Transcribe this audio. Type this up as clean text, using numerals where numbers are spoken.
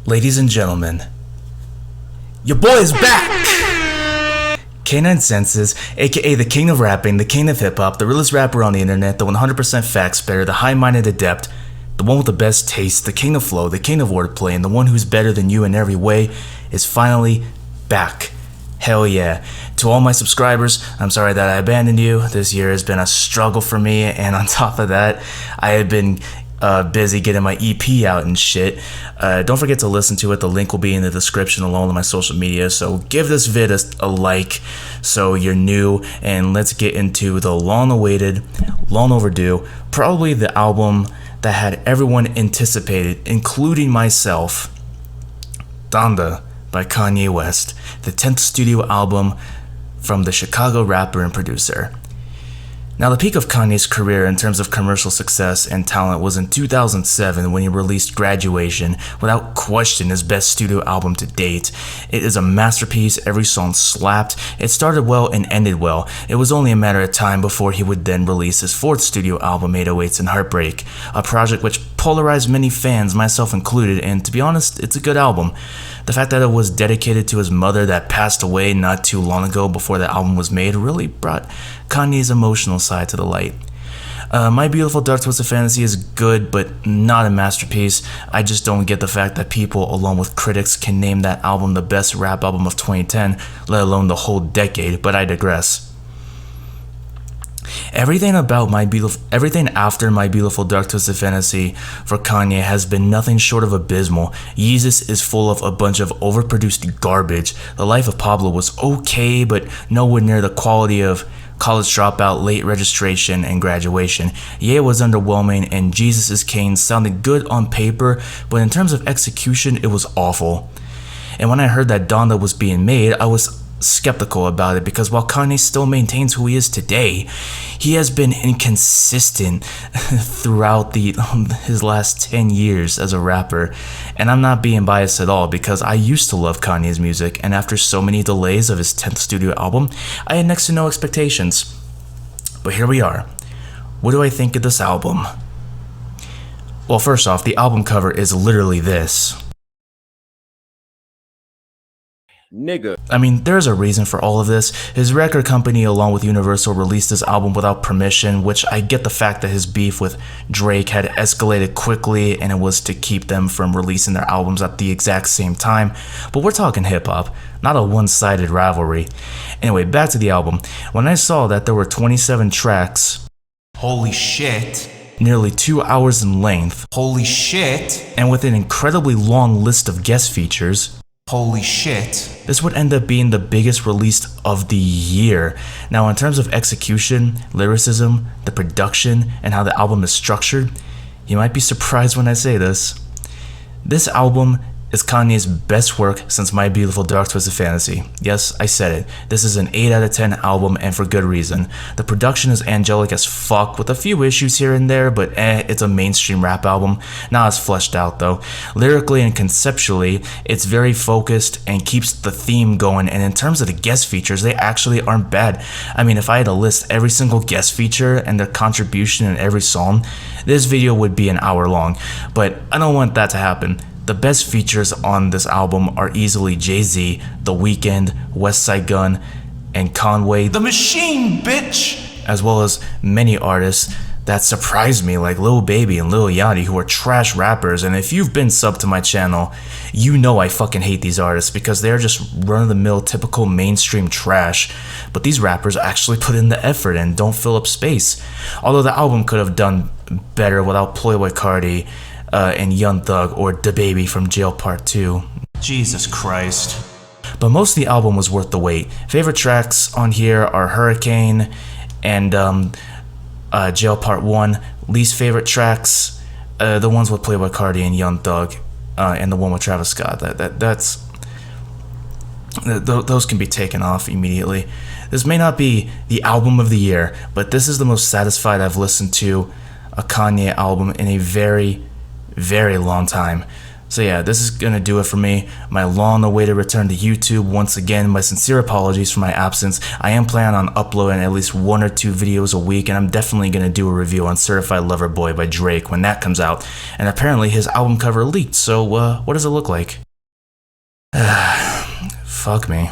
Ladies and gentlemen, your boy is back! K9 Senses, aka the king of rapping, the king of hip-hop, the realest rapper on the internet, the 100% fact spitter, the high-minded adept, the one with the best taste, the king of flow, the king of wordplay, and the one who's better than you in every way is finally back. Hell yeah. To all my subscribers, I'm sorry that I abandoned you. This year has been a struggle for me, and on top of that, I have been busy getting my EP out and shit. Don't forget to listen to it. The link will be in the description along with my social media, so give this vid a like so you're new, and let's get into the long-awaited, long-overdue, probably the album that had everyone anticipated, including myself, Donda by Kanye West, the 10th studio album from the Chicago rapper and producer. Now, the peak of Kanye's career in terms of commercial success and talent was in 2007 when he released Graduation, without question his best studio album to date. It is a masterpiece, every song slapped, it started well and ended well. It was only a matter of time before he would then release his fourth studio album, 808s and Heartbreak, a project which polarized many fans, myself included, and to be honest, it's a good album. The fact that it was dedicated to his mother that passed away not too long ago before the album was made really brought Kanye's emotional side to the light. My Beautiful Dark Twisted Fantasy is good, but not a masterpiece. I just don't get the fact that people, along with critics, can name that album the best rap album of 2010, let alone the whole decade, but I digress. Everything after My Beautiful Dark Twisted Fantasy for Kanye has been nothing short of abysmal. Yeezus is full of a bunch of overproduced garbage. The Life of Pablo was okay, but nowhere near the quality of College Dropout, Late Registration, and Graduation. Ye was underwhelming, and Jesus is King sounded good on paper, but in terms of execution, it was awful. And when I heard that Donda was being made, I was skeptical about it, because while Kanye still maintains who he is today, he has been inconsistent throughout his last 10 years as a rapper. And I'm not being biased at all, because I used to love Kanye's music, and after so many delays of his 10th studio album, I had next to no expectations. But here we are. What do I think of this album? Well, first off, the album cover is literally this. Nigga. I mean, there's a reason for all of this. His record company, along with Universal, released this album without permission, which I get the fact that his beef with Drake had escalated quickly and it was to keep them from releasing their albums at the exact same time. But we're talking hip-hop, not a one-sided rivalry. Anyway, back to the album. When I saw that there were 27 tracks, holy shit, nearly 2 hours in length, holy shit, and with an incredibly long list of guest features, holy shit, this would end up being the biggest release of the year. Now, in terms of execution, lyricism, the production, and how the album is structured, you might be surprised when I say this. This album is Kanye's best work since My Beautiful Dark Twisted Fantasy. Yes, I said it. This is an 8 out of 10 album, and for good reason. The production is angelic as fuck, with a few issues here and there, but it's a mainstream rap album. Not as fleshed out though. Lyrically and conceptually, it's very focused and keeps the theme going, and in terms of the guest features, they actually aren't bad. I mean, if I had to list every single guest feature and their contribution in every song, this video would be an hour long, but I don't want that to happen. The best features on this album are easily Jay-Z, The Weeknd, West Side Gun, and Conway the Machine, bitch! As well as many artists that surprised me, like Lil Baby and Lil Yachty, who are trash rappers. And if you've been subbed to my channel, you know I fucking hate these artists because they're just run-of-the-mill typical mainstream trash. But these rappers actually put in the effort and don't fill up space. Although the album could have done better without Playboi Carti and Young Thug, or DaBaby from Jail Part 2. Jesus Christ. But most of the album was worth the wait. Favorite tracks on here are Hurricane and Jail Part 1. Least favorite tracks, the ones with Playboi Carti and Young Thug, and the one with Travis Scott. Those can be taken off immediately. This may not be the album of the year, but this is the most satisfied I've listened to a Kanye album in a very, very long time. So yeah, this is gonna do it for me. My long-awaited return to YouTube. Once again, my sincere apologies for my absence. I am planning on uploading at least 1 or 2 videos a week, and I'm definitely gonna do a review on Certified Lover Boy by Drake when that comes out. And apparently his album cover leaked, so what does it look like? Fuck me.